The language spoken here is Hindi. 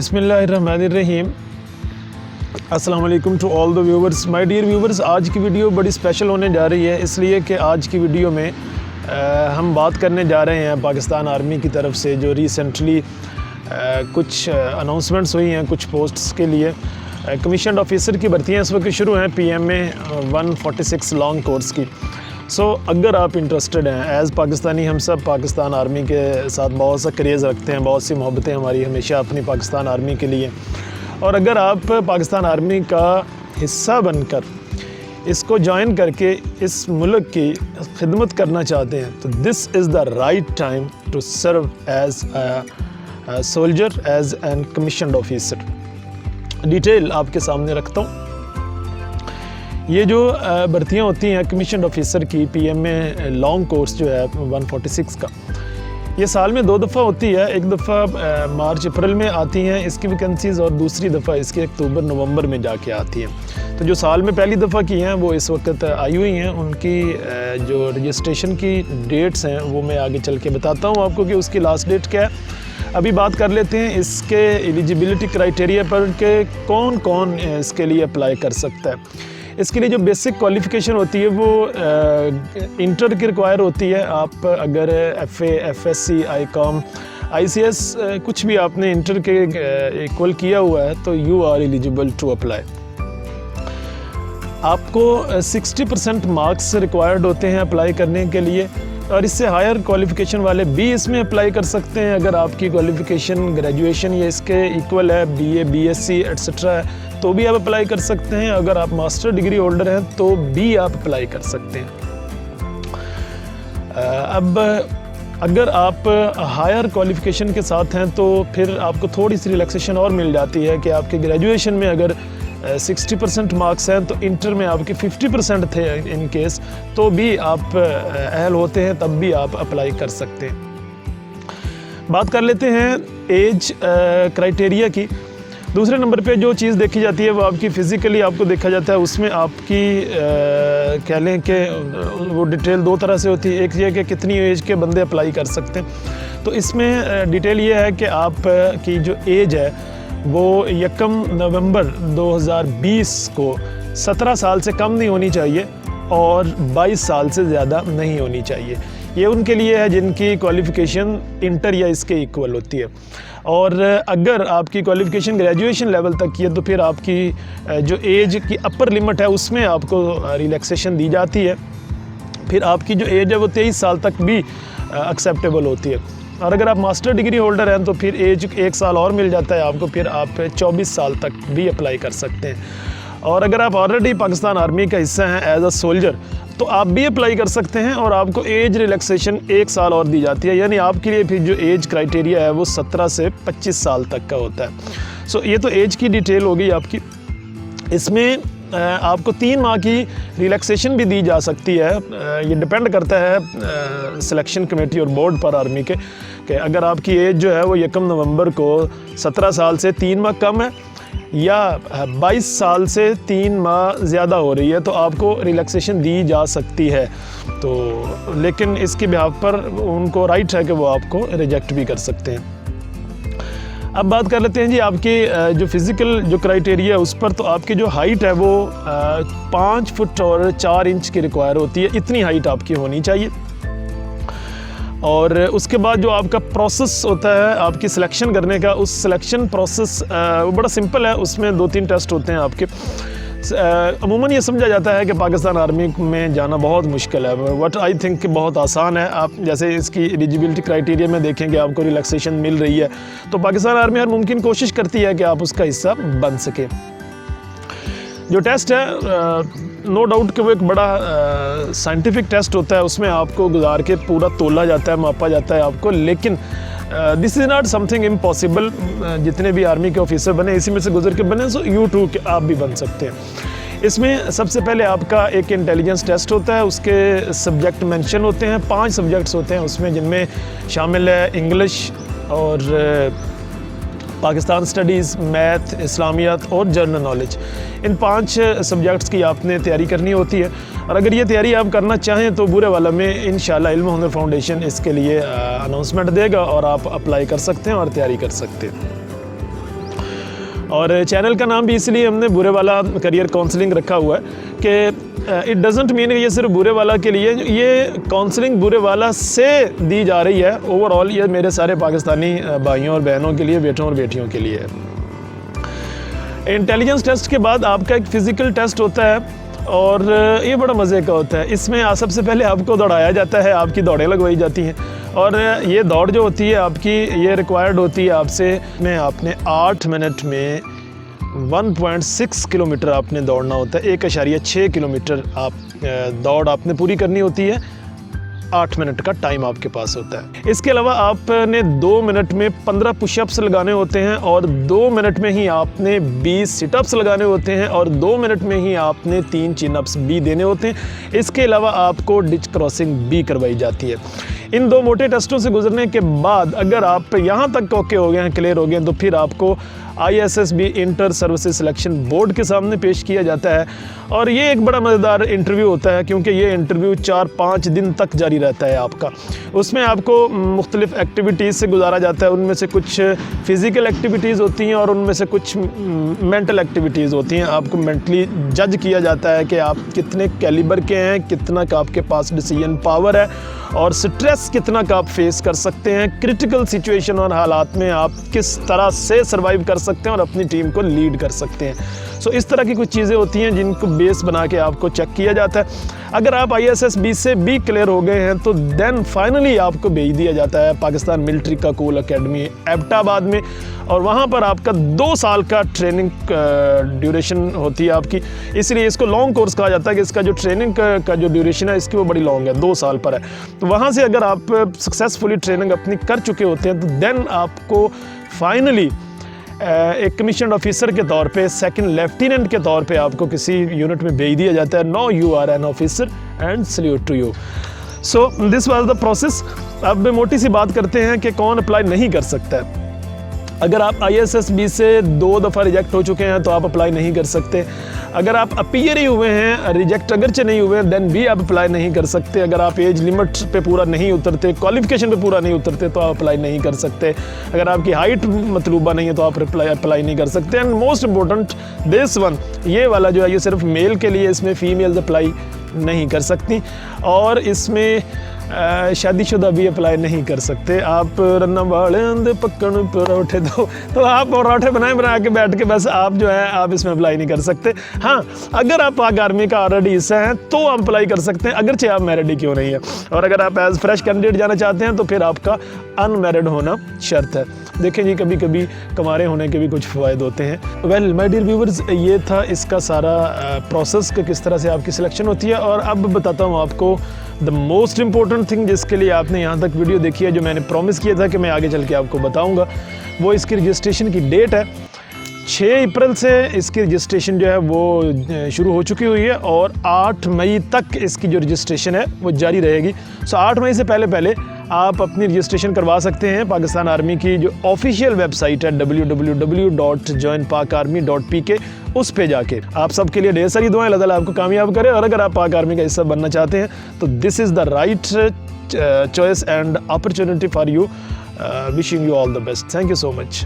बिस्मिल्लाहिर्रहमानिर्रहीम। अस्सलाम वालेकुम to all the viewers. My dear viewers, आज की वीडियो बड़ी स्पेशल होने जा रही है, इसलिए कि आज की वीडियो में हम बात करने जा रहे हैं पाकिस्तान आर्मी की तरफ से जो रिसेंटली कुछ अनाउंसमेंट्स हुई हैं कुछ पोस्ट्स के लिए। कमीशन ऑफिसर की भर्तियाँ इस वक्त शुरू हैं PMA 146 लॉन्ग कोर्स की। अगर आप इंटरेस्टेड हैं एज़ पाकिस्तानी, हम सब पाकिस्तान आर्मी के साथ बहुत सा क्रेज़ रखते हैं, बहुत सी मोहब्बतें हमारी हमेशा अपनी पाकिस्तान आर्मी के लिए। और अगर आप पाकिस्तान आर्मी का हिस्सा बनकर इसको ज्वाइन करके इस मुल्क की खिदमत करना चाहते हैं तो this is the right time to serve as a soldier, as an commissioned officer. Detail आपके सामने रखता हूँ। ये जो भर्तियाँ होती हैं कमीशन ऑफिसर की PMA लॉन्ग कोर्स जो है 146 का, ये साल में 2 दफ़ा होती है। एक दफ़ा मार्च अप्रैल में आती हैं इसकी वैकेंसीज़, और दूसरी दफ़ा इसकी अक्टूबर नवंबर में जाके आती हैं। तो जो साल में पहली दफ़ा की हैं वो इस वक्त आई हुई हैं, उनकी जो रजिस्ट्रेशन की डेट्स हैं वो मैं आगे चल के बताता हूँ आपको कि उसकी लास्ट डेट क्या है। अभी बात कर लेते हैं इसके एलिजिबिलिटी क्राइटेरिया पर कि कौन कौन इसके लिए अप्लाई कर सकता है। इसके लिए जो बेसिक क्वालिफ़िकेशन होती है वो इंटर की रिक्वायर होती है। आप अगर FA, FSC, ICOM, ICS कुछ भी आपने इंटर के इक्वल किया हुआ है तो you are eligible to apply. आपको 60% मार्क्स रिक्वायर्ड होते हैं अप्लाई करने के लिए, और इससे हायर क्वालिफ़िकेशन वाले भी इसमें अप्लाई कर सकते हैं। अगर आपकी क्वालिफ़िकेशन ग्रेजुएशन या इसके इक्वल है, BA, BSc एट्सट्रा है, तो भी आप अप्लाई कर सकते हैं। अगर आप मास्टर डिग्री होल्डर हैं तो भी आप अप्लाई कर सकते हैं। अब अगर आप हायर क्वालिफ़िकेशन के साथ हैं तो फिर आपको थोड़ी सी रिलैक्सेशन और मिल जाती है कि आपके ग्रेजुएशन में अगर 60% मार्क्स हैं तो इंटर में आपके 50% थे इन केस, तो भी आप अहल होते हैं, तब भी आप अप्लाई कर सकते हैं। बात कर लेते हैं एज क्राइटेरिया की। दूसरे नंबर पे जो चीज़ देखी जाती है वो आपकी फ़िज़िकली आपको देखा जाता है। उसमें आपकी कह लें कि वो डिटेल 2 तरह से होती है। एक ये कि कितनी एज के बंदे अप्लाई कर सकते हैं, तो इसमें डिटेल ये है कि आप की जो एज है वो 1 नवंबर 2020 को 17 साल से कम नहीं होनी चाहिए और 22 साल से ज़्यादा नहीं होनी चाहिए। ये उनके लिए है जिनकी क्वालिफ़िकेशन इंटर या इसके इक्वल होती है। और अगर आपकी क्वालिफ़िकेशन ग्रेजुएशन लेवल तक की है तो फिर आपकी जो एज की अपर लिमिट है उसमें आपको रिलैक्सेशन दी जाती है। फिर आपकी जो एज है वो 23 साल तक भी एक्सेप्टेबल होती है। और अगर आप मास्टर डिग्री होल्डर हैं तो फिर एज 1 साल और मिल जाता है आपको, फिर आप 24 साल तक भी अप्लाई कर सकते हैं। और अगर आप ऑलरेडी पाकिस्तान आर्मी का हिस्सा हैं एज अ सोल्जर तो आप भी अप्लाई कर सकते हैं, और आपको एज रिलैक्सेशन 1 साल और दी जाती है। यानी आपके लिए फिर जो एज क्राइटेरिया है वो 17 से 25 साल तक का होता है। ये तो एज की डिटेल हो गई आपकी। इसमें आपको 3 माह की रिलैक्सेशन भी दी जा सकती है। ये डिपेंड करता है सिलेक्शन कमेटी और बोर्ड पर आर्मी के कि अगर आपकी एज जो है वो 1 नवंबर को 17 साल से 3 माह कम है या 22 साल से 3 माह ज़्यादा हो रही है तो आपको रिलैक्सेशन दी जा सकती है। तो लेकिन इसके बिहाफ पर उनको राइट है कि वो आपको रिजेक्ट भी कर सकते हैं। अब बात कर लेते हैं जी आपकी जो फ़िज़िकल जो क्राइटेरिया है उस पर। तो आपकी जो हाइट है वो 5 फुट और 4 इंच की रिक्वायर होती है। इतनी हाइट आपकी होनी चाहिए। और उसके बाद जो आपका प्रोसेस होता है आपकी सिलेक्शन करने का, उस सिलेक्शन प्रोसेस वो बड़ा सिंपल है। उसमें 2-3 टेस्ट होते हैं आपके। अमूमन ये समझा जाता है कि पाकिस्तान आर्मी में जाना बहुत मुश्किल है, बट आई थिंक कि बहुत आसान है। आप जैसे इसकी एलिजिबिलिटी क्राइटेरिया में देखेंगे आपको रिलैक्सेशन मिल रही है, तो पाकिस्तान आर्मी हर मुमकिन कोशिश करती है कि आप उसका हिस्सा बन सके। जो टेस्ट है नो डाउट कि वो एक बड़ा साइंटिफिक टेस्ट होता है। उसमें आपको गुजार के पूरा तोला जाता है, मापा जाता है आपको, लेकिन this is not something impossible. जितने भी आर्मी के ऑफिसर बने इसी में से गुजर के बने, सो यू टू आप भी बन सकते हैं। इसमें सबसे पहले आपका एक इंटेलिजेंस टेस्ट होता है। उसके सब्जेक्ट मेंशन होते हैं, 5 सब्जेक्ट्स होते हैं उसमें, जिनमें शामिल है इंग्लिश और पाकिस्तान स्टडीज़, मैथ, इस्लामियात और जनरल नॉलेज। इन 5 सब्जेक्ट्स की आपने तैयारी करनी होती है। और अगर ये तैयारी आप करना चाहें तो बुरे वाला में इंशाल्लाह इल्म हुनर फाउंडेशन इसके लिए अनाउंसमेंट देगा और आप अप्लाई कर सकते हैं और तैयारी कर सकते हैं। और चैनल का नाम भी इसलिए हमने बुरे वाला करियर काउंसलिंग रखा हुआ है कि इट डजेंट मीन ये सिर्फ बुरे वाला के लिए, ये काउंसलिंग बुरे वाला से दी जा रही है। ओवरऑल ये मेरे सारे पाकिस्तानी भाइयों और बहनों के लिए, बेटों और बेटियों के लिए है। इंटेलिजेंस टेस्ट के बाद आपका एक फ़िज़िकल टेस्ट होता है और ये बड़ा मज़े का होता है। इसमें सबसे पहले आपको दौड़ाया जाता है, आपकी दौड़ें लगवाई जाती हैं और ये दौड़ जो होती है आपकी, ये रिक्वायर्ड होती है आपसे में आपने 8 मिनट में 1.6 किलोमीटर आपने दौड़ना होता है। 1.6 किलोमीटर आप दौड़ आपने पूरी करनी होती है। 8 मिनट का टाइम आपके पास होता है। इसके अलावा आपने 2 मिनट में 15 पुशअप्स लगाने होते हैं और 2 मिनट में ही आपने 20 सिटअप्स लगाने होते हैं और 2 मिनट में ही आपने 3 चिनअप्स भी देने होते हैं। इसके अलावा आपको डिच क्रॉसिंग भी करवाई जाती है। इन 2 मोटे टेस्टों से गुजरने के बाद अगर आप यहाँ तक ओके हो गए हैं, क्लियर हो गए हैं, तो फिर आपको ISSB inter services selection board के सामने पेश किया जाता है और ये एक बड़ा मज़ेदार इंटरव्यू होता है क्योंकि ये इंटरव्यू 4-5 दिन तक जारी रहता है आपका। उसमें आपको मुख्तलिफ़ एक्टिविटीज़ से गुजारा जाता है। उनमें से कुछ फ़िज़िकल एक्टिविटीज़ होती हैं और उनमें से कुछ मेंटल एक्टिविटीज़ होती हैं। आपको मेंटली जज किया जाता है कि आप कितने कैलिबर के हैं, कितना का आपके पास डिसीजन पावर है और स्ट्रेस कितना का आप फेस कर सकते हैं। क्रिटिकल सिचुएशन और हालात में आप किस तरह से सर्वाइव कर सकते हैं और अपनी टीम को लीड कर सकते हैं। सो इस तरह की कुछ चीज़ें होती हैं जिनको बेस बना के आपको चेक किया जाता है। अगर आप ISSB से भी क्लियर हो गए हैं तो देन फाइनली आपको भेज दिया जाता है पाकिस्तान मिलिट्री का कोल अकेडमी एबटाबाद में और वहाँ पर आपका 2 साल का ट्रेनिंग ड्यूरेशन होती है आपकी। इसलिए इसको लॉन्ग कोर्स कहा जाता है कि इसका जो ट्रेनिंग का जो ड्यूरेशन है इसकी वो बड़ी लॉन्ग है, 2 साल पर है। तो वहाँ से अगर आप सक्सेसफुली ट्रेनिंग अपनी कर चुके होते हैं तो देन आपको फाइनली एक कमीशन ऑफिसर के तौर पे, सेकंड लेफ्टिनेंट के तौर पे आपको किसी यूनिट में भेज दिया जाता है। Now you are an officer and salute to you. So this was the process. अब मोटी सी बात करते हैं कि कौन अप्लाई नहीं कर सकता है। अगर आप ISSB से 2 दफ़ा रिजेक्ट हो चुके हैं तो आप अप्लाई नहीं कर सकते। अगर आप अपीयर ही हुए हैं, रिजेक्ट अगरचे नहीं हुए, देन भी आप अप्लाई नहीं कर सकते। अगर आप एज लिमिट पे पूरा नहीं उतरते, क्वालिफिकेशन पे पूरा नहीं उतरते तो आप अप्लाई नहीं कर सकते। अगर आपकी हाइट मतलूबा नहीं है तो आप अप्लाई नहीं कर सकते। And most important this one, ये वाला जो है ये सिर्फ मेल के लिए, इसमें फ़ीमेल्स अप्लाई नहीं कर सकती और इसमें शादीशुदा भी अप्लाई नहीं कर सकते। आप रन्ना वाले पक्कन पराठे दो, तो आप पराठे बना के बैठ के बस आप जो है आप इसमें अप्लाई नहीं कर सकते। हाँ, अगर आप पाक आर्मी का ऑलरेडी हिस्सा हैं तो आप अप्लाई कर सकते हैं, अगरचे आप मैरिड ही क्यों नहीं है। और अगर आप एज फ्रेश कैंडिडेट जाना चाहते हैं तो फिर आपका अनमैरिड होना शर्त है। देखें जी, कभी कभी कमारे होने के भी कुछ फ़ायदे होते हैं। वेल माय डियर व्यूअर्स, ये था इसका सारा प्रोसेस कि किस तरह से आपकी सिलेक्शन होती है। और अब बताता हूँ आपको द मोस्ट इम्पोर्टेंट थिंग जिसके लिए आपने यहाँ तक वीडियो देखी है, जो मैंने प्रॉमिस किया था कि मैं आगे चल के आपको बताऊँगा, वो इसकी रजिस्ट्रेशन की डेट है। 6 अप्रैल से इसकी रजिस्ट्रेशन जो है वो शुरू हो चुकी हुई है और 8 मई तक इसकी जो रजिस्ट्रेशन है वो जारी रहेगी। सो 8 मई से पहले आप अपनी रजिस्ट्रेशन करवा सकते हैं पाकिस्तान आर्मी की जो ऑफिशियल वेबसाइट है www.joinpakarmy.pk, उस पे जाके। आप सबके लिए ढेर सारी दुआएं, अल्लाह ताला आपको कामयाब करे। और अगर आप पाक आर्मी का हिस्सा बनना चाहते हैं तो this is the right choice and opportunity for you. Wishing you all the best. Thank you so much.